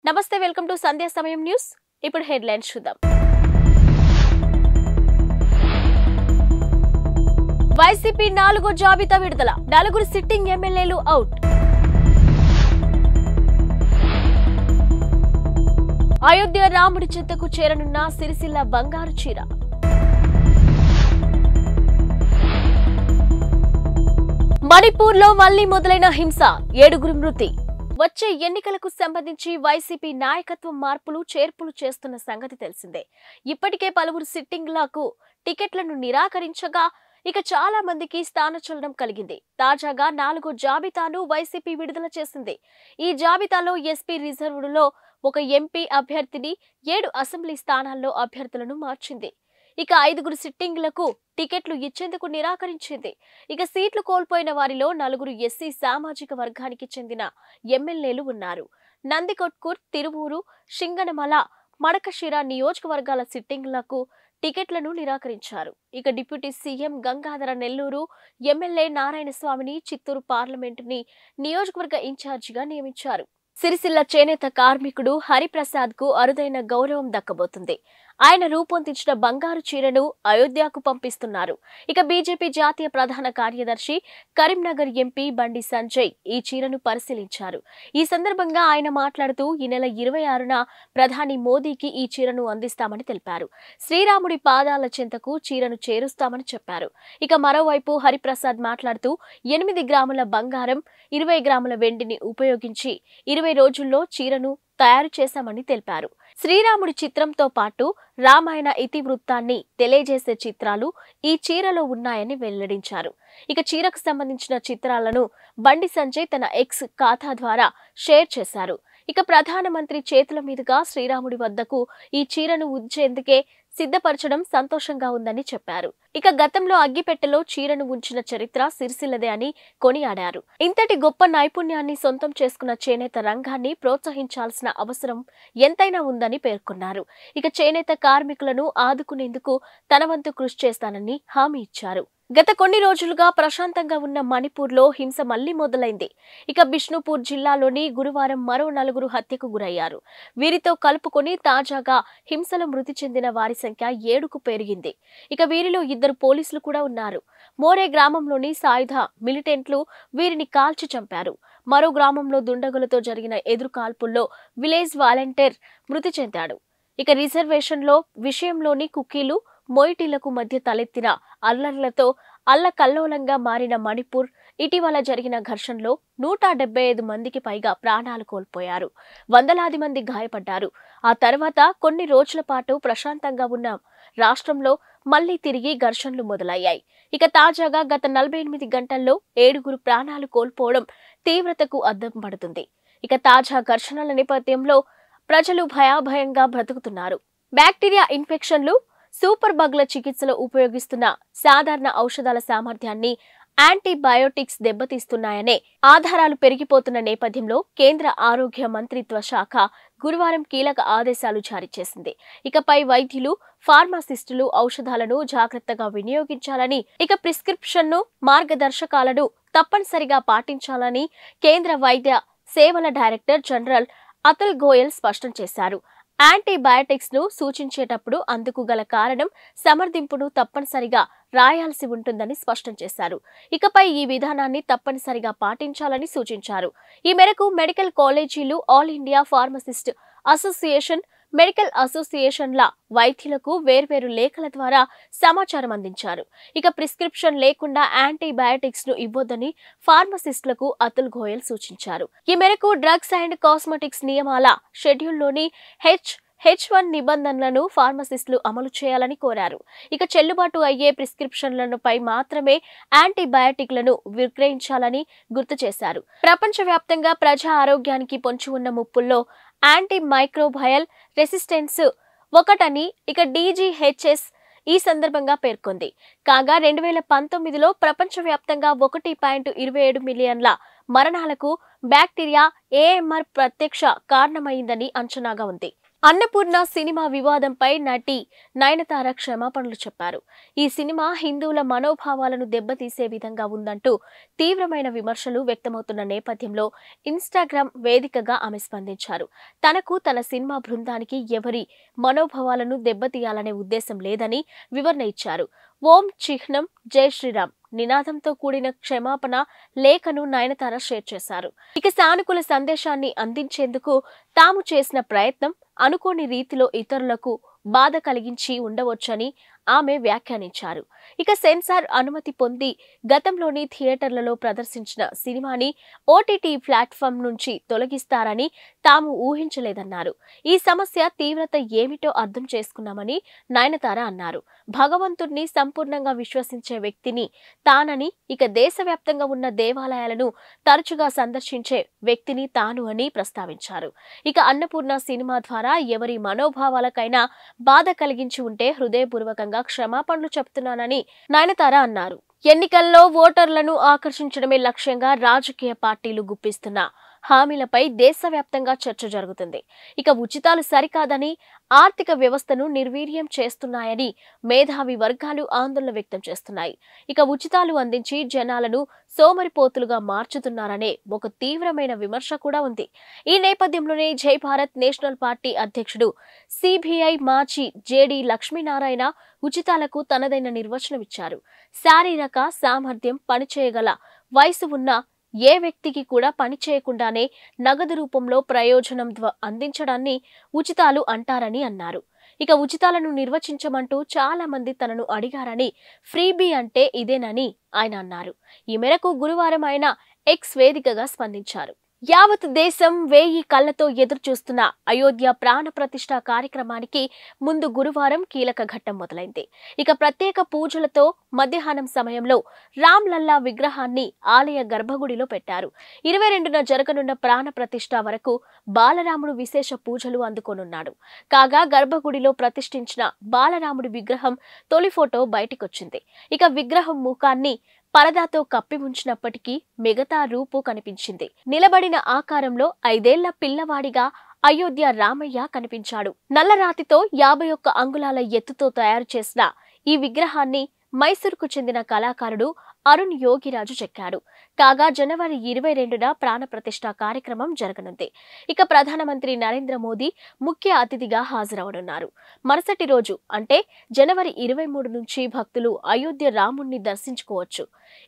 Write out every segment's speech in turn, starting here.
నమస్తే welcome to సంధ్యా సమయం news. ఇప్పుడు హెడ్లైన్స్ చూద్దాం. వైసీపీ 4వ జాబితా విడుదల. 4 సిట్టింగ్ ఎమ్మెల్యేలు అవుట్. అయోధ్య రాముడి చెంతకు చేరనున్న సిరిసిల్ల బంగారు చీర. మణిపూర్లో మళ్లీ మొదలైన హింస, 7 మృతి. వచ్చే ఎన్నికలకు సంబంధించి వైసీపీ నాయకత్వం మార్పులు చేర్పులు చేస్తున్న సంగతి తెలిసిందే. ఇప్పటికే పలువురు సిట్టింగ్లకు టికెట్లను నిరాకరించగా ఇక చాలా మందికి స్థానచలనం కలిగింది. తాజాగా 4వ జాబితాను వైసీపీ విడుదల చేసింది. ఈ జాబితాలో ఎస్పీ రిజర్వ్డ్లో ఒక ఎంపీ అభ్యర్థిని, 7 అసెంబ్లీ స్థానాల్లో అభ్యర్థులను మార్చింది. ఇక 5 సిట్టింగ్లకు టికెట్లు ఇచ్చేందుకు నిరాకరించింది. ఇక సీట్లు కోల్పోయిన వారిలో 4 ఎస్సీ సామాజిక వర్గానికి చెందిన ఎమ్మెల్యేలు ఉన్నారు. నందికొట్కూర్, తిరువూరు, సింగనమల, మడకశిర నియోజకవర్గాల సిట్టింగ్లకు టికెట్లను నిరాకరించారు. ఇక deputy CM Gangadhara Nellore MLA నారాయణస్వామిని చిత్తూరు పార్లమెంటుని నియోజకవర్గ ఇన్ఛార్జిగా నియమించారు. సిరిసిల్ల చేనేత కార్మికుడు హరిప్రసాద్ కు అరుదైన గౌరవం దక్కబోతుంది. ఆయన రూపొందించిన బంగారు చీరను అయోధ్యకు పంపిస్తున్నారు. ఇక బీజేపీ జాతీయ ప్రధాన కార్యదర్శి, కరీంనగర్ ఎంపీ బండి సంజయ్ ఈ చీరను పరిశీలించారు. ఈ సందర్భంగా ఆయన మాట్లాడుతూ ఈ నెల 26న ప్రధాని మోదీకి ఈ చీరను అందిస్తామని తెలిపారు. శ్రీరాముడి పాదాల చెంతకు చీరను చేరుస్తామని చెప్పారు. ఇక మరోవైపు హరిప్రసాద్ మాట్లాడుతూ 8 గ్రాముల బంగారం, 20 గ్రాముల వెండిని ఉపయోగించి 20 రోజుల్లో చీరను తయారు చేశామని తెలిపారు. శ్రీరాముడి చిత్రంతో పాటు రామాయణ ఇతివృత్తాన్ని తెలియజేసే చిత్రాలు ఈ చీరలో ఉన్నాయని వెల్లడించారు. ఇక చీరకు సంబంధించిన చిత్రాలను బండి సంజయ్ తన ఎక్స్ ఖాతా ద్వారా షేర్ చేశారు. ఇక ప్రధానమంత్రి చేతుల మీదుగా శ్రీరాముడి వద్దకు ఈ చీరను ఉంచేందుకే సిద్ధపరచడం సంతోషంగా ఉందని చెప్పారు. ఇక గతంలో అగ్గిపెట్టెలో చీరను ఉంచిన చరిత్ర సిరిసిల్లదే అని కొనియాడారు. ఇంతటి గొప్ప నైపుణ్యాన్ని సొంతం చేసుకున్న చేనేత రంగాన్ని ప్రోత్సహించాల్సిన అవసరం ఎంతైనా ఉందని పేర్కొన్నారు. ఇక చేనేత కార్మికులను ఆదుకునేందుకు తన వంతు కృషి చేస్తానని హామీ ఇచ్చారు. గత కొన్ని రోజులుగా ప్రశాంతంగా ఉన్న మణిపూర్లో హింస మళ్లీ మొదలైంది. ఇక బిష్ణుపూర్ జిల్లాలోని గురువారం మరో 4 హత్యకు గురయ్యారు. వీరితో కలుపుకొని తాజాగా హింసలో మృతి చెందిన వారి సంఖ్య 7కు పెరిగింది. ఇక వీరిలో 2 పోలీసులు కూడా ఉన్నారు. మోరే గ్రామంలోని సాయుధ మిలిటెంట్లు వీరిని కాల్చి చంపారు. మరో గ్రామంలో దుండగులతో జరిగిన ఎదురు కాల్పుల్లో విలేజ్ వాలంటీర్ మృతి చెందాడు. ఇక రిజర్వేషన్లో విషయంలోని కుకీలు, మొయిటీలకు మధ్య తలెత్తిన అల్లర్లతో అల్లకల్లోలంగా మారిన మణిపూర్ ఇటీవల జరిగిన ఘర్షణలో 175 మందికి పైగా ప్రాణాలు కోల్పోయారు. వందలాది మంది గాయపడ్డారు. ఆ తర్వాత కొన్ని రోజుల పాటు ప్రశాంతంగా ఉన్న రాష్ట్రంలో మళ్లీ తిరిగి ఘర్షణలు మొదలయ్యాయి. ఇక తాజాగా గత 48 గంటల్లో 7 ప్రాణాలు కోల్పోవడం తీవ్రతకు అద్దం పడుతుంది. ఇక తాజా ఘర్షణల నేపథ్యంలో ప్రజలు భయాభయంగా బ్రతుకుతున్నారు. బ్యాక్టీరియా ఇన్ఫెక్షన్లు, సూపర్ బగ్ల చికిత్సలో ఉపయోగిస్తున్న సాధారణ ఔషధాల సామర్థ్యాన్ని యాంటీబయోటిక్స్ దెబ్బతీస్తున్నాయనే ఆధారాలు పెరిగిపోతున్న నేపథ్యంలో కేంద్ర ఆరోగ్య మంత్రిత్వ శాఖ గురువారం కీలక ఆదేశాలు జారీ చేసింది. ఇకపై వైద్యులు, ఫార్మాసిస్టులు ఔషధాలను జాగ్రత్తగా వినియోగించాలని, ఇక ప్రిస్క్రిప్షన్ను, మార్గదర్శకాలను తప్పనిసరిగా పాటించాలని కేంద్ర వైద్య సేవల డైరెక్టర్ జనరల్ అతుల్ గోయల్ స్పష్టం చేశారు. యాంటీబయాటిక్స్ ను సూచించేటప్పుడు అందుకు గల కారణం, సమర్థింపును తప్పనిసరిగా రాయాల్సి ఉంటుందని స్పష్టం చేశారు. ఇకపై ఈ విధానాన్ని తప్పనిసరిగా పాటించాలని సూచించారు. ఈ మేరకు మెడికల్ కాలేజీలు, all India pharmacist association, medical అసోసియేషన్ల వైద్యులకు వేర్వేరు లేఖల ద్వారా సమాచారం అందించారు. ఇక ప్రిస్క్రిప్షన్ లేకుండా యాంటీబయాటిక్స్ ను ఇవ్వొద్దని ఫార్మసిస్టులకు అతుల్ గోయల్ సూచించారు. ఈ మేరకు డ్రగ్స్ అండ్ కాస్మెటిక్స్ నియమాల షెడ్యూల్లోని H1 నిబంధనలను ఫార్మసిస్టులు అమలు చేయాలని కోరారు. ఇక చెల్లుబాటు అయ్యే ప్రిస్క్రిప్షన్లపై మాత్రమే యాంటీబయాటిక్లను విక్రయించాలని గుర్తు చేశారు. ప్రపంచవ్యాప్తంగా ప్రజా ఆరోగ్యానికి పొంచి ఉన్న ముప్పుల్లో యాంటీ మైక్రోబయల్ రెసిస్టెన్స్ ఒకటని ఇక DGHS ఈ సందర్భంగా పేర్కొంది. కాగా 2019లో ప్రపంచవ్యాప్తంగా 1.27 మిలియన్ల మరణాలకు బ్యాక్టీరియా AMR ప్రత్యక్ష కారణమైందని అంచనాగా ఉంది. అన్నపూర్ణ సినిమా వివాదంపై నటి నయనతార క్షమాపణలు చెప్పారు. ఈ సినిమా హిందువుల మనోభావాలను దెబ్బతీసే విధంగా ఉందంటూ తీవ్రమైన విమర్శలు వ్యక్తమవుతున్న నేపథ్యంలో ఇన్స్టాగ్రామ్ వేదికగా ఆమె స్పందించారు. తనకు తన సినిమా బృందానికి ఎవరి మనోభావాలను దెబ్బతీయాలనే ఉద్దేశం లేదని వివరణ ఇచ్చారు. ఓం చిహ్నం జై శ్రీరామ్ నినాదంతో కూడిన క్షమాపణ లేఖను నయనతార షేర్ చేశారు. ఇక సానుకూల సందేశాన్ని అందించేందుకు తాము చేసిన ప్రయత్నం అనుకోని రీతిలో ఇతరులకు బాధ కలిగించి ఉండవచ్చని ఆమె వ్యాఖ్యానించారు. ఇక సెన్సార్ అనుమతి పొంది గతంలోని థియేటర్లలో ప్రదర్శించిన సినిమాని ఓటీటీ ప్లాట్ఫామ్ నుంచి తొలగిస్తారని తాము ఊహించలేదన్నారు. ఈ సమస్య తీవ్రత ఏమిటో అర్థం చేసుకున్నామని నయనతార అన్నారు. భగవంతుణ్ణి సంపూర్ణంగా విశ్వసించే వ్యక్తిని తానని, ఇక దేశవ్యాప్తంగా ఉన్న దేవాలయాలను తరచుగా సందర్శించే వ్యక్తిని తాను అని ప్రస్తావించారు. ఇక అన్నపూర్ణ సినిమా ద్వారా ఎవరి మనోభావాలకైనా బాధ కలిగించి ఉంటే హృదయపూర్వకంగా క్షమాపణలు చెప్తున్నానని నయనతార అన్నారు. ఎన్నికల్లో ఓటర్లను ఆకర్షించడమే లక్ష్యంగా రాజకీయ పార్టీలు గుప్పిస్తున్న హామీలపై దేశవ్యాప్తంగా చర్చ జరుగుతుంది. ఇక ఉచితాలు సరికాదని, ఆర్థిక వ్యవస్థను నిర్వీర్యం చేస్తున్నాయని మేధావి వర్గాలు ఆందోళన వ్యక్తం చేస్తున్నాయి. ఇక ఉచితాలు అందించి జనాలను సోమరిపోతులుగా మార్చుతున్నారనే ఒక తీవ్రమైన విమర్శ కూడా ఉంది. ఈ నేపథ్యంలోనే జై భారత్ నేషనల్ పార్టీ అధ్యక్షుడు సిబిఐ మాజీ జేడీ లక్ష్మీనారాయణ ఉచితాలకు తనదైన నిర్వచనం ఇచ్చారు. శారీరక సామర్థ్యం, పనిచేయగల వయసు ఉన్న ఏ వ్యక్తికి కూడా పని చేయకుండానే నగదు రూపంలో ప్రయోజనం అందించడాన్ని ఉచితాలు అంటారని అన్నారు. ఇక ఉచితాలను నిర్వచించమంటూ చాలా మంది తనను అడిగారని, ఫ్రీబీ అంటే ఇదేనని ఆయన అన్నారు. ఈ మేరకు గురువారం ఆయన ఎక్స్ వేదికగా స్పందించారు. యావత్ దేశం 1000 కళ్లతో ఎదురు చూస్తున్న అయోధ్య ప్రాణ ప్రతిష్ఠ కార్యక్రమానికి ముందు గురువారం కీలక ఘట్టం మొదలైంది. ఇక ప్రత్యేక పూజలతో మధ్యాహ్నం సమయంలో రామ్ లల్లా విగ్రహాన్ని ఆలయ గర్భగుడిలో పెట్టారు. 22న జరగనున్న ప్రాణ ప్రతిష్ఠ వరకు బాలరాముడు విశేష పూజలు అందుకోనున్నాడు. కాగా గర్భగుడిలో ప్రతిష్ఠించిన బాలరాముడి విగ్రహం తొలి ఫోటో బయటికొచ్చింది. ఇక విగ్రహం ముఖాన్ని పరదాతో కప్పి ఉంచినప్పటికీ మిగతా రూపు కనిపించింది. నిలబడిన ఆకారంలో 5 ఏళ్ల పిల్లవాడిగా అయోధ్య రామయ్య కనిపించాడు. నల్లరాతితో 51 అంగుళాల ఎత్తుతో తయారు చేసిన ఈ విగ్రహాన్ని మైసూరుకు చెందిన కళాకారుడు అరుణ్ యోగిరాజు చెక్కాడు. కాగా జనవరి 22న ప్రాణ ప్రతిష్ఠ కార్యక్రమం జరగనుంది. ఇక ప్రధానమంత్రి నరేంద్ర మోదీ ముఖ్య అతిథిగా హాజరవనున్నారు. మరుసటి రోజు అంటే జనవరి 23 నుంచి భక్తులు అయోధ్య రాముణ్ణి దర్శించుకోవచ్చు.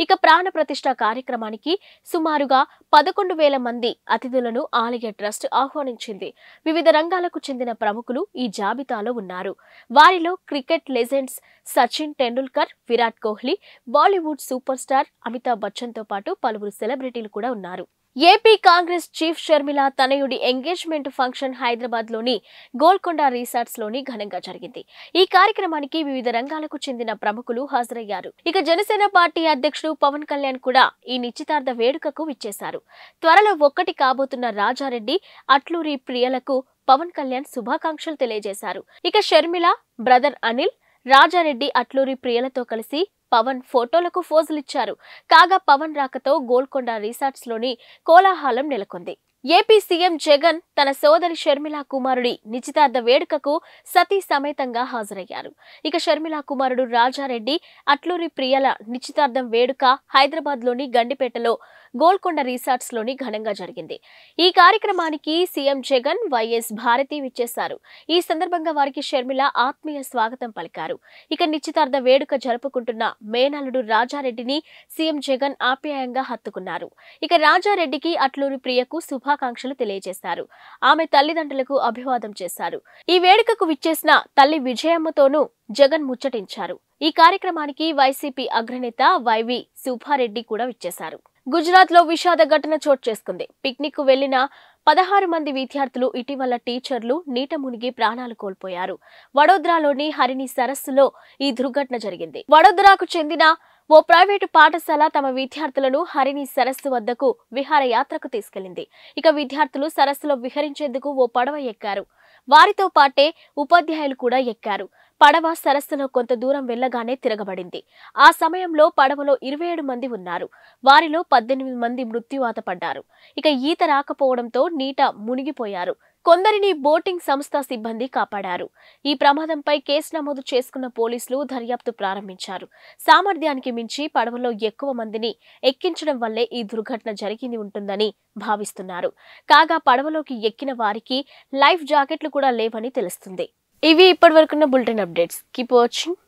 ఇక ప్రాణ ప్రతిష్ఠ కార్యక్రమానికి సుమారుగా 11,000 మంది అతిథులను ఆలయ ట్రస్ట్ ఆహ్వానించింది. వివిధ రంగాలకు చెందిన ప్రముఖులు ఈ జాబితాలో ఉన్నారు. వారిలో cricket legends Sachin Tendulkar, Virat Kohli, Bollywood super star Amitabh Bachchan తో పాటు పలువురు సెలబ్రిటీలు కూడా ఉన్నారు. ఏపీ కాంగ్రెస్ చీఫ్ షర్మిల తనయుడి ఎంగేజ్మెంట్ ఫంక్షన్ హైదరాబాద్ లోని గోల్కొండ రిసార్ట్స్ లోని ఘనంగా జరిగింది. ఈ కార్యక్రమానికి వివిధ రంగాలకు చెందిన ప్రముఖులు హాజరయ్యారు. ఇక జనసేన పార్టీ అధ్యక్షుడు పవన్ కళ్యాణ్ కూడా ఈ నిశ్చితార్థ వేడుకకు విచ్చేశారు. త్వరలో ఒక్కటి కాబోతున్న రాజారెడ్డి, అట్లూరి ప్రియలకు పవన్ కళ్యాణ్ శుభాకాంక్షలు తెలియజేశారు. ఇక షర్మిల బ్రదర్ అనిల్, రాజారెడ్డి, అట్లూరి ప్రియలతో కలిసి పవన్ ఫోటోలకు ఫోజులిచ్చారు. కాగా పవన్ రాకతో గోల్కొండ రిసార్ట్స్ లోని కోలాహలం నెలకొంది. ఏపీ సీఎం జగన్ తన సోదరి షర్మిల కుమారుడి నిశ్చితార్థ వేడుకకు సతీ సమేతంగా హాజరయ్యారు. ఇక షర్మిల కుమారుడు రాజారెడ్డి, అట్లూరి ప్రియల నిశ్చితార్థం వేడుక హైదరాబాద్ లోని గండిపేటలో గోల్కొండ రిసార్ట్స్ లోని ఘనంగా జరిగింది. ఈ కార్యక్రమానికి సీఎం జగన్, వైఎస్ భారతి విచ్చేశారు. ఈ సందర్భంగా వారికి షర్మిల ఆత్మీయ స్వాగతం పలికారు. ఇక నిశ్చితార్థ వేడుక జరుపుకుంటున్న మేనల్లుడు రాజారెడ్డిని సీఎం జగన్ ఆప్యాయంగా హత్తుకున్నారు. ఇక రాజారెడ్డికి, అట్లూరి ప్రియకు శుభాకాంక్షలు తెలియజేశారు. ఆమె తల్లిదండ్రులకు అభివాదం చేశారు. ఈ వేడుకకు విచ్చేసిన తల్లి విజయమ్మతోనూ జగన్ ముచ్చటించారు. ఈ కార్యక్రమానికి వైసీపీ అగ్రనేత వైవి సుబ్బారెడ్డి కూడా విచ్చేశారు. గుజరాత్ లో విషాద ఘటన చోటు చేసుకుంది. పిక్నిక్ కు వెళ్లిన 16 మంది విద్యార్థులు ఇటీవల టీచర్లు నీట మునిగి ప్రాణాలు కోల్పోయారు. వడోదరాలోని హరిణి సరస్సులో ఈ దుర్ఘటన జరిగింది. వడోదరాకు చెందిన ఓ ప్రైవేటు పాఠశాల తమ విద్యార్థులను హరిణి సరస్సు వద్దకు విహారయాత్రకు తీసుకెళ్లింది. ఇక విద్యార్థులు సరస్సులో విహరించేందుకు ఓ పడవ ఎక్కారు. వారితో పాటే ఉపాధ్యాయులు కూడా ఎక్కారు. పడవ సరస్సులో కొంత దూరం వెళ్లగానే తిరగబడింది. ఆ సమయంలో పడవలో 27 మంది ఉన్నారు. వారిలో 18 మంది మృత్యువాత పడ్డారు. ఇక ఈత రాకపోవడంతో నీట మునిగిపోయారు. కొందరిని బోటింగ్ సంస్థ సిబ్బంది కాపాడారు. ఈ ప్రమాదంపై కేసు నమోదు చేసుకున్న పోలీసులు దర్యాప్తు ప్రారంభించారు. సామర్థ్యానికి మించి పడవలో ఎక్కువ మందిని ఎక్కించడం వల్లే ఈ దుర్ఘటన జరిగింది ఉంటుందని భావిస్తున్నారు. కాగా పడవలోకి ఎక్కిన వారికి లైఫ్ జాకెట్లు కూడా లేవని తెలుస్తుంది. ఇవి ఇప్పటివరకున్న బులెటిన్ అప్డేట్స్. Keep watching.